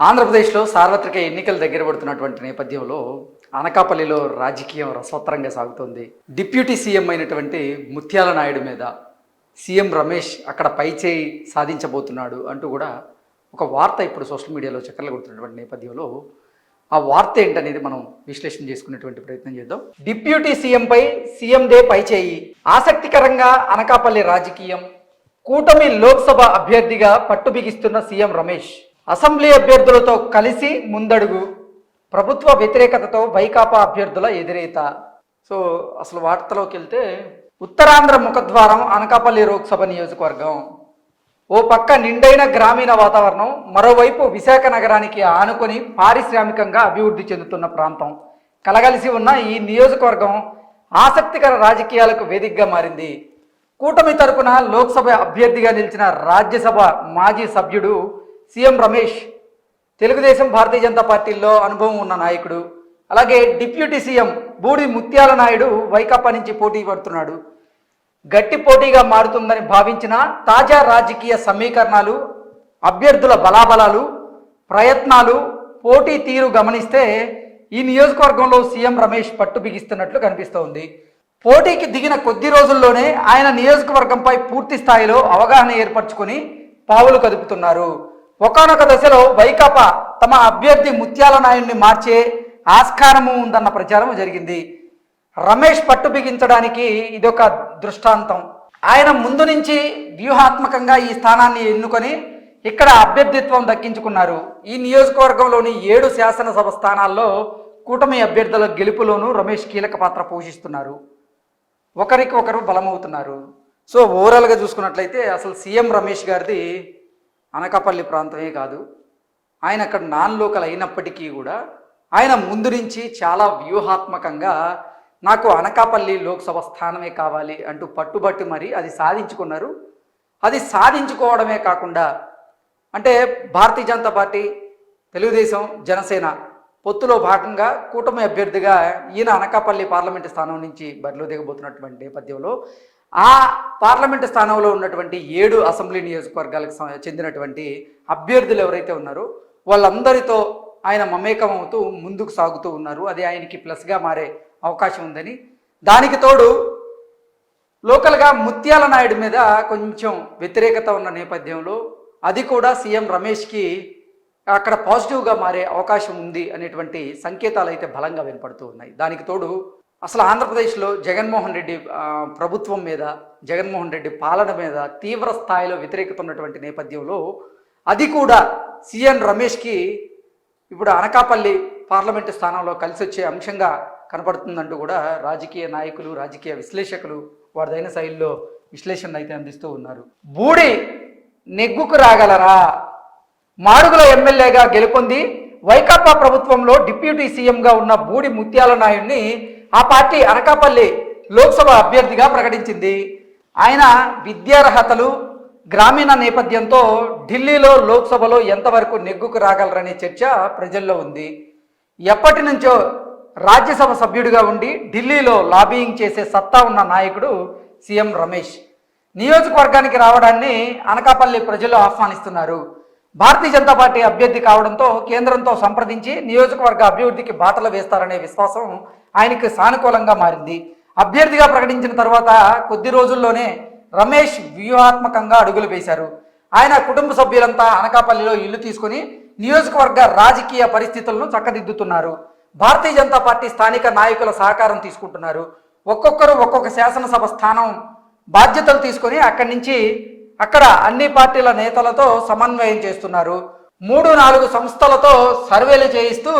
ఆంధ్రప్రదేశ్లో సార్వత్రిక ఎన్నికలు దగ్గర పడుతున్నటువంటి నేపథ్యంలో అనకాపల్లిలో రాజకీయం రసవత్తరంగా సాగుతోంది. డిప్యూటీ సీఎం అయినటువంటి ముత్యాల నాయుడు మీద సీఎం రమేష్ అక్కడ పైచేయి సాధించబోతున్నాడు అంటూ కూడా ఒక వార్త ఇప్పుడు సోషల్ మీడియాలో చక్కర్లు కొడుతున్నటువంటి నేపథ్యంలో ఆ వార్త ఏంటనేది మనం విశ్లేషణ చేసుకునేటువంటి ప్రయత్నం చేద్దాం. డిప్యూటీ సీఎంపై సీఎం డే పైచేయి, ఆసక్తికరంగా అనకాపల్లి రాజకీయం, కూటమి లోక్సభ అభ్యర్థిగా పట్టుబిగిస్తున్న సీఎం రమేష్, అసెంబ్లీ అభ్యర్థులతో కలిసి ముందడుగు, ప్రభుత్వ వ్యతిరేకతతో వైకాపా అభ్యర్థుల ఎదురేత. సో అసలు వార్తలోకి వెళ్తే, ఉత్తరాంధ్ర ముఖద్వారం అనకాపల్లి లోక్సభ నియోజకవర్గం. ఓ పక్క నిండైన గ్రామీణ వాతావరణం, మరోవైపు విశాఖ నగరానికి ఆనుకొని పారిశ్రామికంగా అభివృద్ధి చెందుతున్న ప్రాంతం కలగలిసి ఉన్న ఈ నియోజకవర్గం ఆసక్తికర రాజకీయాలకు వేదికగా మారింది. కూటమి తరపున లోక్సభ అభ్యర్థిగా నిలిచిన రాజ్యసభ మాజీ సభ్యుడు సీఎం రమేష్, తెలుగుదేశం భారతీయ జనతా పార్టీల్లో అనుభవం ఉన్న నాయకుడు. అలాగే డిప్యూటీ సీఎం బూడి ముత్యాల నాయుడు వైకాపా నుంచి పోటీ పడుతున్నాడు. గట్టి పోటీగా మారుతుందని భావించిన తాజా రాజకీయ సమీకరణాలు, అభ్యర్థుల బలాబలాలు, ప్రయత్నాలు, పోటీ తీరు గమనిస్తే ఈ నియోజకవర్గంలో సీఎం రమేష్ పట్టు బిగిస్తున్నట్లు కనిపిస్తోంది. పోటీకి దిగిన కొద్ది రోజుల్లోనే ఆయన నియోజకవర్గంపై పూర్తి స్థాయిలో అవగాహన ఏర్పరచుకొని పావులు కదుపుతున్నారు. ఒకానొక దశలో వైకాపా తమ అభ్యర్థి ముత్యాల నాయుడిని మార్చే ఆస్కారము ఉందన్న ప్రచారం జరిగింది. రమేష్ పట్టు బిగించడానికి ఇదొక దృష్టాంతం. ఆయన ముందు నుంచి వ్యూహాత్మకంగా ఈ స్థానాన్ని ఎన్నుకొని ఇక్కడ అభ్యర్థిత్వం దక్కించుకున్నారు. ఈ నియోజకవర్గంలోని 7 శాసనసభ స్థానాల్లో కూటమి అభ్యర్థుల గెలుపులోనూ రమేష్ కీలక పాత్ర పోషిస్తున్నారు. ఒకరికి ఒకరు బలమవుతున్నారు. సో ఓవరాల్గా చూసుకున్నట్లయితే అసలు సీఎం రమేష్ గారిది అనకాపల్లి ప్రాంతమే కాదు, ఆయన అక్కడ నాన్ లోకల్ అయినప్పటికీ కూడా ఆయన ముందు నుంచి చాలా వ్యూహాత్మకంగా నాకు అనకాపల్లి లోక్సభ స్థానమే కావాలి అంటూ పట్టుబట్టి మరి అది సాధించుకున్నారు. అది సాధించుకోవడమే కాకుండా అంటే భారతీయ జనతా పార్టీ, తెలుగుదేశం, జనసేన పొత్తులో భాగంగా కూటమి అభ్యర్థిగా ఈయన అనకాపల్లి పార్లమెంటు స్థానం నుంచి బరిలో దిగబోతున్నటువంటి నేపథ్యంలో ఆ పార్లమెంటు స్థానంలో ఉన్నటువంటి 7 అసెంబ్లీ నియోజకవర్గాలకు చెందినటువంటి అభ్యర్థులు ఎవరైతే ఉన్నారో వాళ్ళందరితో ఆయన మమేకం అవుతూ ముందుకు సాగుతూ ఉన్నారు. అది ఆయనకి ప్లస్గా మారే అవకాశం ఉందని, దానికి తోడు లోకల్గా ముత్యాల నాయుడు మీద కొంచెం వ్యతిరేకత ఉన్న నేపథ్యంలో అది కూడా సీఎం రమేష్కి అక్కడ పాజిటివ్గా మారే అవకాశం ఉంది అనేటువంటి సంకేతాలు అయితే బలంగా వినపడుతూ ఉన్నాయి. దానికి తోడు అసలు ఆంధ్రప్రదేశ్లో జగన్మోహన్ రెడ్డి ప్రభుత్వం మీద, జగన్మోహన్ రెడ్డి పాలన మీద తీవ్ర స్థాయిలో వ్యతిరేకత ఉన్నటువంటి నేపథ్యంలో అది కూడా సీఎం రమేష్కి ఇప్పుడు అనకాపల్లి పార్లమెంటు స్థానంలో కలిసి వచ్చే అంశంగా కనపడుతుందంటూ కూడా రాజకీయ నాయకులు, రాజకీయ విశ్లేషకులు వారిదైన శైలిలో విశ్లేషణ అయితే అందిస్తూ ఉన్నారు. బూడి నెగ్గుకు రాగలరా? మాడుగుల ఎమ్మెల్యేగా గెలుపొంది వైకాపా ప్రభుత్వంలో డిప్యూటీ సీఎంగా ఉన్న బూడి ముత్యాల నాయుడిని ఆ పార్టీ అనకాపల్లి లోక్సభ అభ్యర్థిగా ప్రకటించింది. ఆయన విద్యార్హతలు, గ్రామీణ నేపథ్యంతో ఢిల్లీలో లోక్సభలో ఎంతవరకు నెగ్గుకు రాగలరనే చర్చ ప్రజల్లో ఉంది. ఎప్పటి నుంచో రాజ్యసభ సభ్యుడిగా ఉండి ఢిల్లీలో లాబియింగ్ చేసే సత్తా ఉన్న నాయకుడు సీఎం రమేష్. నియోజకవర్గానికి రావడాన్ని అనకాపల్లి ప్రజలు ఆహ్వానిస్తున్నారు. భారతీయ జనతా పార్టీ అభ్యర్థి కావడంతో కేంద్రంతో సంప్రదించి నియోజకవర్గ అభివృద్ధికి బాటలు వేస్తారనే విశ్వాసం ఆయనకు సానుకూలంగా మారింది. అభ్యర్థిగా ప్రకటించిన తర్వాత కొద్ది రోజుల్లోనే రమేష్ వ్యూహాత్మకంగా అడుగులు వేశారు. ఆయన కుటుంబ సభ్యులంతా అనకాపల్లిలో ఇల్లు తీసుకుని నియోజకవర్గ రాజకీయ పరిస్థితులను చక్కదిద్దుతున్నారు. భారతీయ జనతా పార్టీ స్థానిక నాయకుల సహకారం తీసుకుంటున్నారు. ఒక్కొక్కరు ఒక్కొక్క శాసనసభ స్థానం బాధ్యతలు తీసుకొని అక్కడి నుంచి అక్కడ అన్ని పార్టీల నేతలతో సమన్వయం చేస్తున్నారు. 3-4 సంస్థలతో సర్వేలు చేయిస్తూ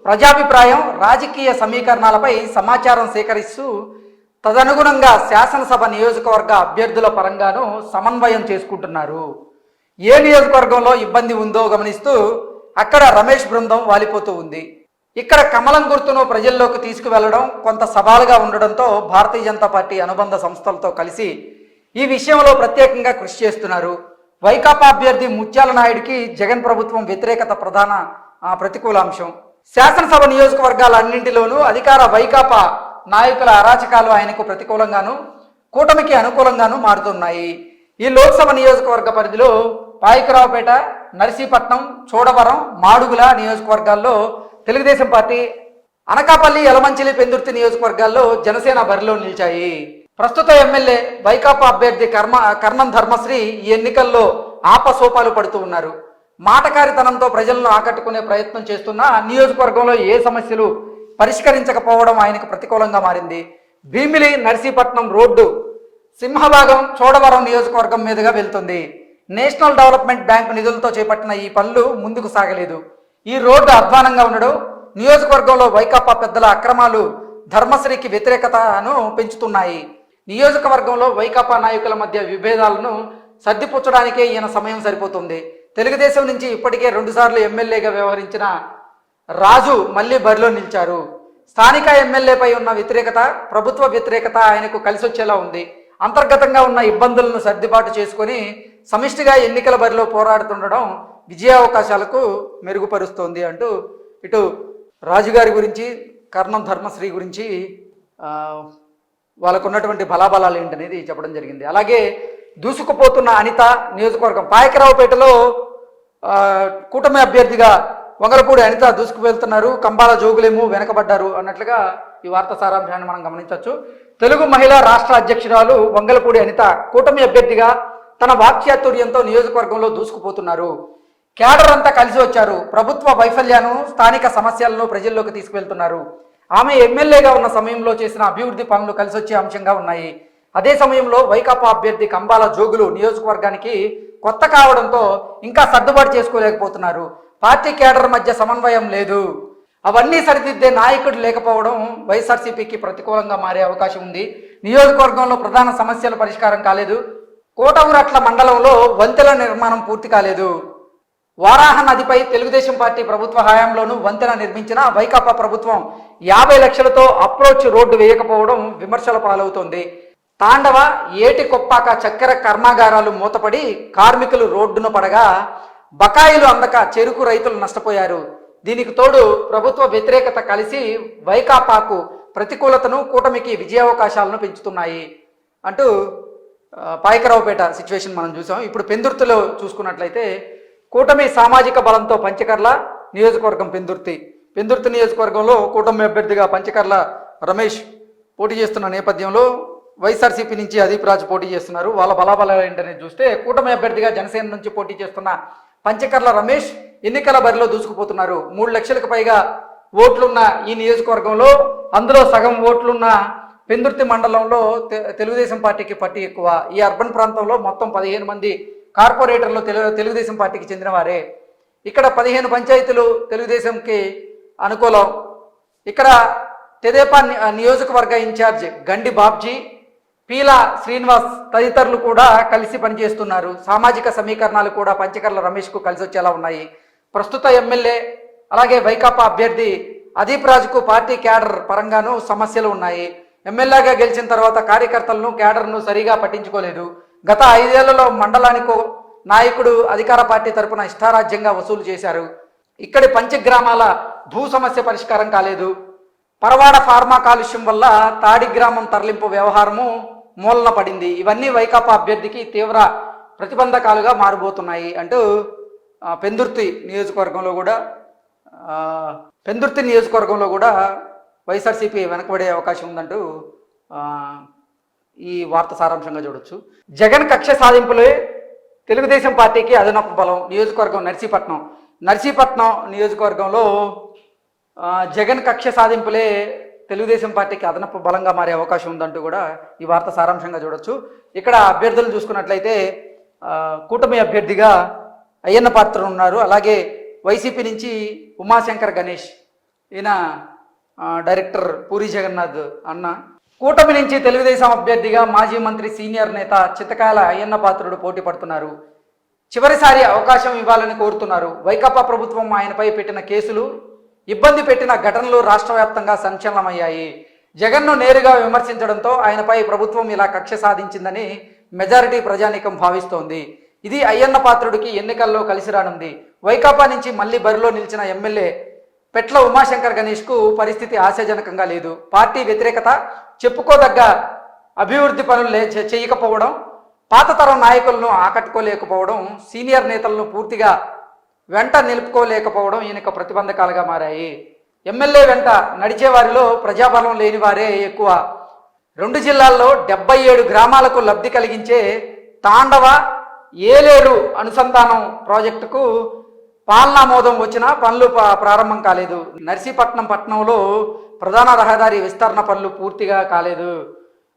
ప్రజాభిప్రాయం, రాజకీయ సమీకరణాలపై సమాచారం సేకరిస్తూ తదనుగుణంగా శాసనసభ నియోజకవర్గ అభ్యర్థుల పరంగాను సమన్వయం చేసుకుంటున్నారు. ఏ నియోజకవర్గంలో ఇబ్బంది ఉందో గమనిస్తూ అక్కడ రమేష్ బృందం వాలిపోతూ ఉంది. ఇక్కడ కమలం గుర్తును ప్రజల్లోకి తీసుకువెళ్లడం కొంత సవాలుగా ఉండడంతో భారతీయ జనతా పార్టీ అనుబంధ సంస్థలతో కలిసి ఈ విషయంలో ప్రత్యేకంగా కృషి చేస్తున్నారు. వైకాపా అభ్యర్థి ముత్యాల నాయుడికి జగన్ ప్రభుత్వం వ్యతిరేకత ప్రధాన ప్రతికూల అంశం. శాసనసభ నియోజకవర్గాలన్నింటిలోనూ అధికార వైకాపా నాయకుల అరాచకాలు ఆయనకు ప్రతికూలంగాను, కూటమికి అనుకూలంగాను మారుతున్నాయి. ఈ లోక్సభ నియోజకవర్గ పరిధిలో పాయకరావుపేట, నర్సీపట్నం, చోడవరం, మాడుగుల నియోజకవర్గాల్లో తెలుగుదేశం పార్టీ, అనకాపల్లి, యలమంచిలి, పెందుర్తి నియోజకవర్గాల్లో జనసేన బరిలో నిలిచాయి. ప్రస్తుత ఎమ్మెల్యే వైకాపా అభ్యర్థి కర్ణం ధర్మశ్రీ ఈ ఎన్నికల్లో ఆపసోపాలు పడుతూ ఉన్నారు. మాటకారితనంతో ప్రజలను ఆకట్టుకునే ప్రయత్నం చేస్తున్న నియోజకవర్గంలో ఏ సమస్యలు పరిష్కరించకపోవడం ఆయనకు ప్రతికూలంగా మారింది. భీమిలి నర్సీపట్నం రోడ్డు సింహభాగం చోడవరం నియోజకవర్గం మీదుగా వెళ్తుంది. నేషనల్ డెవలప్మెంట్ బ్యాంకు నిధులతో చేపట్టిన ఈ పనులు ముందుకు సాగలేదు. ఈ రోడ్డు అధ్వానంగా ఉండడం, నియోజకవర్గంలో వైకాపా పెద్దల అక్రమాలు ధర్మశ్రీకి వ్యతిరేకతను పెంచుతున్నాయి. నియోజకవర్గంలో వైకాపా నాయకుల మధ్య విభేదాలను సర్దిపుచ్చడానికే ఈయన సమయం సరిపోతుంది. తెలుగుదేశం నుంచి ఇప్పటికే 2 సార్లు ఎమ్మెల్యేగా వ్యవహరించిన రాజు మళ్లీ బరిలో నిలిచారు. స్థానిక ఎమ్మెల్యేపై ఉన్న వ్యతిరేకత, ప్రభుత్వ వ్యతిరేకత ఆయనకు కలిసొచ్చేలా ఉంది. అంతర్గతంగా ఉన్న ఇబ్బందులను సర్దుబాటు చేసుకొని సమిష్టిగా ఎన్నికల బరిలో పోరాడుతుండడం విజయావకాశాలకు మెరుగుపరుస్తోంది అంటూ ఇటు రాజుగారి గురించి, కర్ణం ధర్మశ్రీ గురించి వాళ్ళకు ఉన్నటువంటి బలాబలాలు ఏంటనేది చెప్పడం జరిగింది. అలాగే దూసుకుపోతున్న అనిత నియోజకవర్గం పాయకరావుపేటలో కూటమి అభ్యర్థిగా వంగలపూడి అనిత దూసుకు వెళ్తున్నారు. కంబాల జోగులేమో వెనకబడ్డారు అన్నట్లుగా ఈ వార్తా సారాంశాన్ని మనం గమనించవచ్చు. తెలుగు మహిళా రాష్ట్ర అధ్యక్షురాలు వంగలపూడి అనిత కూటమి అభ్యర్థిగా తన వాక్చాతుర్యంతో నియోజకవర్గంలో దూసుకుపోతున్నారు. క్యాడర్ అంతా కలిసి వచ్చారు. ప్రభుత్వ వైఫల్యాన్ని, స్థానిక సమస్యలను ప్రజల్లోకి తీసుకువెళ్తున్నారు. ఆమె ఎమ్మెల్యేగా ఉన్న సమయంలో చేసిన అభివృద్ధి పనులు కలిసొచ్చే అంశంగా ఉన్నాయి. అదే సమయంలో వైకాపా అభ్యర్థి కంబాల జోగులు నియోజకవర్గానికి కొత్త కావడంతో ఇంకా సర్దుబాటు చేసుకోలేకపోతున్నారు. పార్టీ క్యాడర్ మధ్య సమన్వయం లేదు. అవన్నీ సరిదిద్దే నాయకుడు లేకపోవడం వైఎస్ఆర్సీపీకి ప్రతికూలంగా మారే అవకాశం ఉంది. నియోజకవర్గంలో ప్రధాన సమస్యల పరిష్కారం కాలేదు. కోటగురట్ల మండలంలో వంతెన నిర్మాణం పూర్తి కాలేదు. వారాహ నదిపై తెలుగుదేశం పార్టీ ప్రభుత్వ హయాంలోనూ వంతెన నిర్మించిన వైకాపా ప్రభుత్వం 50 లక్షలతో అప్రోచ్ రోడ్డు వేయకపోవడం విమర్శల పాలవుతోంది. తాండవ, ఏటికొప్పాక చక్కెర కర్మాగారాలు మూతపడి కార్మికులు రోడ్డును పడగా బకాయిలు అందక చెరుకు రైతులు నష్టపోయారు. దీనికి తోడు ప్రభుత్వ వ్యతిరేకత కలిసి వైకాపాకు ప్రతికూలతను, కూటమికి విజయావకాశాలను పెంచుతున్నాయి అంటూ పాయకరావుపేట సిచ్యువేషన్ మనం చూసాం. ఇప్పుడు పెందుర్తిలో చూసుకున్నట్లయితే కూటమి సామాజిక బలంతో పంచకర్ల నియోజకవర్గం పెందుర్తి నియోజకవర్గంలో కూటమి అభ్యర్థిగా పంచకర్ల రమేష్ పోటీ చేస్తున్న నేపథ్యంలో వైఎస్ఆర్సీపీ నుంచి అదీప్ రాజు పోటీ చేస్తున్నారు. వాళ్ళ బలాబలాలు ఏంటనేది చూస్తే కూటమి అభ్యర్థిగా జనసేన నుంచి పోటీ చేస్తున్న పంచకర్ల రమేష్ ఎన్నికల బరిలో దూసుకుపోతున్నారు. 3 లక్షలకు పైగా ఓట్లున్న ఈ నియోజకవర్గంలో అందులో సగం ఓట్లున్న పెందుర్తి మండలంలో తెలుగుదేశం పార్టీకి పట్టి ఎక్కువ. ఈ అర్బన్ ప్రాంతంలో మొత్తం 15 మంది కార్పొరేటర్లు తెలుగుదేశం పార్టీకి చెందిన వారే. ఇక్కడ 15 పంచాయతీలు తెలుగుదేశంకి అనుకూలం. ఇక్కడ తెదేపా నియోజకవర్గ ఇన్ఛార్జ్ గండి బాబ్జీ, పీలా శ్రీనివాస్ తదితరులు కూడా కలిసి పనిచేస్తున్నారు. సామాజిక సమీకరణాలు కూడా పంచకర్ల రమేష్కు కలిసి వచ్చేలా ఉన్నాయి. ప్రస్తుత ఎమ్మెల్యే అలాగే వైకాపా అభ్యర్థి అదీప్ రాజుకు పార్టీ క్యాడర్ పరంగానూ సమస్యలు ఉన్నాయి. ఎమ్మెల్యేగా గెలిచిన తర్వాత కార్యకర్తలను, క్యాడర్ను సరిగా పట్టించుకోలేదు. గత 5 ఏళ్లలో మండలానికో నాయకుడు అధికార పార్టీ తరపున ఇష్టారాజ్యంగా వసూలు చేశారు. ఇక్కడి పంచగ్రామాల భూ సమస్య పరిష్కారం కాలేదు. పరవాడ ఫార్మా కాలుష్యం వల్ల తాడి గ్రామం తరలింపు వ్యవహారము మూలన పడింది. ఇవన్నీ వైకాపా అభ్యర్థికి తీవ్ర ప్రతిబంధకాలుగా మారబోతున్నాయి అంటూ పెందుర్తి నియోజకవర్గంలో కూడా వైఎస్ఆర్సీపీ వెనకబడే అవకాశం ఉందంటూ ఈ వార్త సారాంశంగా చూడొచ్చు. జగన్ కక్ష సాధింపులే తెలుగుదేశం పార్టీకి అదనపు బలం. నియోజకవర్గం నర్సీపట్నం నియోజకవర్గంలో జగన్ కక్ష సాధింపులే తెలుగుదేశం పార్టీకి అదనపు బలంగా మారే అవకాశం ఉందంటూ కూడా ఈ వార్త సారాంశంగా చూడొచ్చు. ఇక్కడ అభ్యర్థులు చూసుకున్నట్లయితే కూటమి అభ్యర్థిగా అయ్యన్న పాత్ర ఉన్నారు. అలాగే వైసీపీ నుంచి ఉమాశంకర్ గణేష్, ఈయన డైరెక్టర్ పూరి జగన్నాథ్ అన్న. కూటమి నుంచి తెలుగుదేశం అభ్యర్థిగా మాజీ మంత్రి, సీనియర్ నేత చిత్తకాయల అయ్యన్న పాత్రుడు పోటీ పడుతున్నారు. చివరిసారి అవకాశం ఇవ్వాలని కోరుతున్నారు. వైకాపా ప్రభుత్వం ఆయనపై పెట్టిన కేసులు, ఇబ్బంది పెట్టిన ఘటనలు రాష్ట్ర వ్యాప్తంగా సంచలనమయ్యాయి. జగన్ను నేరుగా విమర్శించడంతో ఆయనపై ప్రభుత్వం ఇలా కక్ష సాధించిందని మెజారిటీ ప్రజానీకం భావిస్తోంది. ఇది అయ్యన్న పాత్రుడికి ఎన్నికల్లో కలిసి రానుంది. వైకాపా నుంచి మళ్లీ బరిలో నిలిచిన ఎమ్మెల్యే పెట్ల ఉమాశంకర్ గణేష్కు పరిస్థితి ఆశాజనకంగా లేదు. పార్టీ వ్యతిరేకత, చెప్పుకోదగ్గ అభివృద్ధి పనులు చేయకపోవడం, పాత తరం నాయకులను ఆకట్టుకోలేకపోవడం, సీనియర్ నేతలను పూర్తిగా వెంట నిలుపుకోలేకపోవడం ఈయనకు ప్రతిబంధకాలుగా మారాయి. ఎమ్మెల్యే వెంట నడిచే వారిలో ప్రజాబలం లేని వారే ఎక్కువ. 2 జిల్లాల్లో 77 గ్రామాలకు లబ్ధి కలిగించే తాండవ ఏలేరు అనుసంధానం ప్రాజెక్టుకు పాలనామోదం వచ్చినా పనులు ప్రారంభం కాలేదు. నర్సీపట్నం పట్టణంలో ప్రధాన రహదారి విస్తరణ పనులు పూర్తిగా కాలేదు.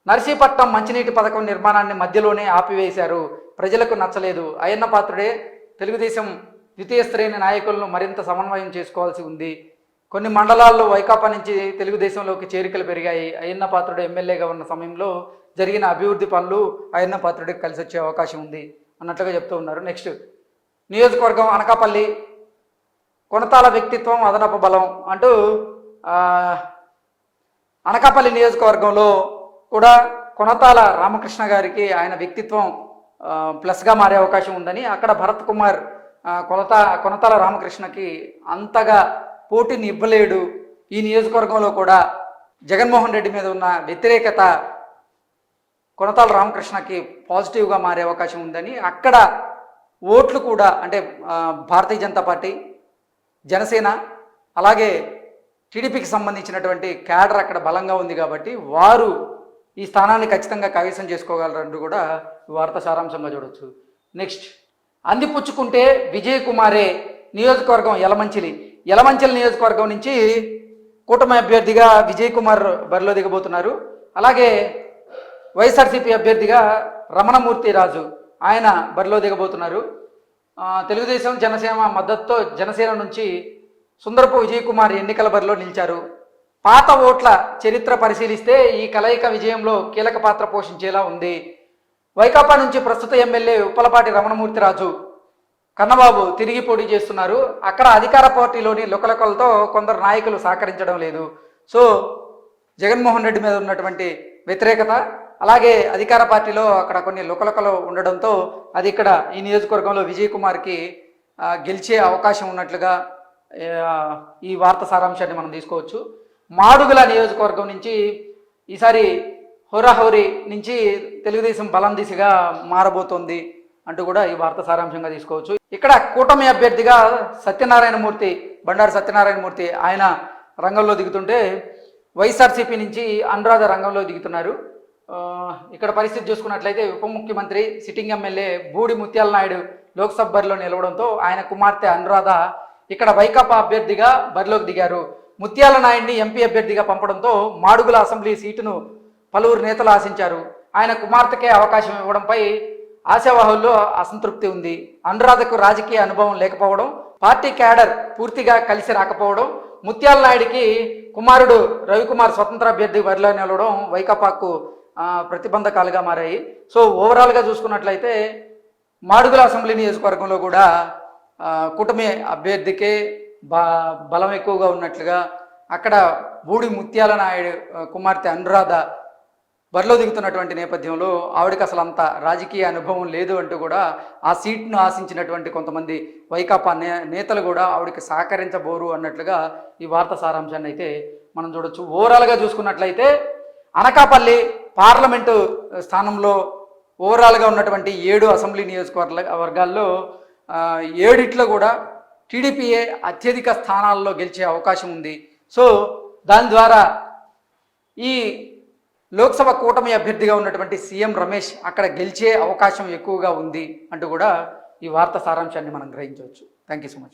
నర్సీపట్నం మంచినీటి పథకం నిర్మాణాన్ని మధ్యలోనే ఆపివేశారు. ప్రజలకు నచ్చలేదు. అయ్యన్న పాత్రుడే తెలుగుదేశం ద్వితీయ శ్రేణి నాయకులను మరింత సమన్వయం చేసుకోవాల్సి ఉంది. కొన్ని మండలాల్లో వైకాపా నుంచి తెలుగుదేశంలోకి చేరికలు పెరిగాయి. అయ్యన్న పాత్రుడు ఎమ్మెల్యేగా ఉన్న సమయంలో జరిగిన అభివృద్ధి పనులు అయ్యన్న పాత్రుడికి కలిసి వచ్చే అవకాశం ఉంది అన్నట్లుగా చెప్తూ ఉన్నారు. నెక్స్ట్ నియోజకవర్గం అనకాపల్లి, కొనతాల వ్యక్తిత్వం అదనపు బలం అంటూ అనకాపల్లి నియోజకవర్గంలో కూడా కొనతాల రామకృష్ణ గారికి ఆయన వ్యక్తిత్వం ప్లస్గా మారే అవకాశం ఉందని, అక్కడ భరత్ కుమార్ కొనతాల రామకృష్ణకి అంతగా పోటీని ఇవ్వలేడు. ఈ నియోజకవర్గంలో కూడా జగన్మోహన్ రెడ్డి మీద ఉన్న వ్యతిరేకత కొనతాల రామకృష్ణకి పాజిటివ్గా మారే అవకాశం ఉందని, అక్కడ ఓట్లు కూడా అంటే భారతీయ జనతా పార్టీ, జనసేన అలాగే టీడీపీకి సంబంధించినటువంటి క్యాడర్ అక్కడ బలంగా ఉంది కాబట్టి వారు ఈ స్థానాన్ని ఖచ్చితంగా కైవసం చేసుకోగలరంటూ కూడా వార్త సారాంశంగా చూడవచ్చు. నెక్స్ట్ అందిపుచ్చుకుంటే విజయ్ కుమారే నియోజకవర్గం యలమంచిలి నియోజకవర్గం నుంచి కూటమి అభ్యర్థిగా విజయ్ కుమార్ బరిలో దిగబోతున్నారు. అలాగే వైఎస్ఆర్సీపీ అభ్యర్థిగా రమణమూర్తి రాజు ఆయన బరిలో దిగబోతున్నారు. తెలుగుదేశం జనసేన మద్దతుతో జనసేన నుంచి సుందరపు విజయ్ కుమార్ ఎన్నికల బరిలో నిలిచారు. పాత ఓట్ల చరిత్ర పరిశీలిస్తే ఈ కలయిక విజయంలో కీలక పాత్ర పోషించేలా ఉంది. వైకాపా నుంచి ప్రస్తుత ఎమ్మెల్యే ఉప్పలపాటి రమణమూర్తి రాజు కన్నబాబు తిరిగి పోటీ చేస్తున్నారు. అక్కడ అధికార పార్టీలోని లుకలకలతో కొందరు నాయకులు సహకరించడం లేదు. సో జగన్మోహన్ రెడ్డి మీద ఉన్నటువంటి వ్యతిరేకత అలాగే అధికార పార్టీలో అక్కడ కొన్ని లుకలకలు ఉండడంతో అది ఇక్కడ ఈ నియోజకవర్గంలో విజయ్ కుమార్కి గెలిచే అవకాశం ఉన్నట్లుగా ఈ వార్త సారాంశాన్ని మనం తీసుకోవచ్చు. మాడుగుల నియోజకవర్గం నుంచి ఈసారి హోరాహోరీ నుంచి తెలుగుదేశం బలం దిశగా మారబోతోంది అంటూ కూడా ఈ వార్త సారాంశంగా తీసుకోవచ్చు. ఇక్కడ కూటమి అభ్యర్థిగా బండారు సత్యనారాయణమూర్తి ఆయన రంగంలో దిగుతుంటే వైఎస్ఆర్సీపీ నుంచి అనురాధ రంగంలో దిగుతున్నారు. ఇక్కడ పరిస్థితి చూసుకున్నట్లయితే ఉప ముఖ్యమంత్రి సిట్టింగ్ ఎమ్మెల్యే బూడి ముత్యాల నాయుడు లోక్సభ బరిలో నిలవడంతో ఆయన కుమార్తె అనురాధ ఇక్కడ వైకాపా అభ్యర్థిగా బరిలోకి దిగారు. ముత్యాల నాయుడిని ఎంపీ అభ్యర్థిగా పంపడంతో మాడుగుల అసెంబ్లీ సీటును పలువురు నేతలు ఆశించారు. ఆయన కుమార్తెకే అవకాశం ఇవ్వడంపై ఆశావాహుల్లో అసంతృప్తి ఉంది. అనురాధకు రాజకీయ అనుభవం లేకపోవడం, పార్టీ క్యాడర్ పూర్తిగా కలిసి రాకపోవడం, ముత్యాల నాయుడికి కుమారుడు రవికుమార్ స్వతంత్ర అభ్యర్థి బరిలో నిలవడం వైకాపాకు ప్రతిబంధకాలుగా మారాయి. సో ఓవరాల్గా చూసుకున్నట్లయితే మాడుగుల అసెంబ్లీ నియోజకవర్గంలో కూడా కూటమి అభ్యర్థికే బలం ఎక్కువగా ఉన్నట్లుగా, అక్కడ బూడి ముత్యాల నాయుడు కుమార్తె అనురాధ బరిలో దిగుతున్నటువంటి నేపథ్యంలో ఆవిడకి అసలు అంత రాజకీయ అనుభవం లేదు అంటూ కూడా ఆ సీట్ను ఆశించినటువంటి కొంతమంది వైకాపా నేతలు కూడా ఆవిడకి సహకరించబోరు అన్నట్లుగా ఈ వార్త సారాంశాన్ని అయితే మనం చూడొచ్చు. ఓవరాల్గా చూసుకున్నట్లయితే అనకాపల్లి పార్లమెంటు స్థానంలో ఓవరాల్గా ఉన్నటువంటి 7 అసెంబ్లీ నియోజకవర్గాల్లో 7 కూడా టీడీపీయే అత్యధిక స్థానాల్లో గెలిచే అవకాశం ఉంది. సో దాని ద్వారా ఈ లోక్సభ కూటమి అభ్యర్థిగా ఉన్నటువంటి సీఎం రమేష్ అక్కడ గెలిచే అవకాశం ఎక్కువగా ఉంది అంటూ కూడా ఈ వార్త సారాంశాన్ని మనం గ్రహించవచ్చు. Thank you so much.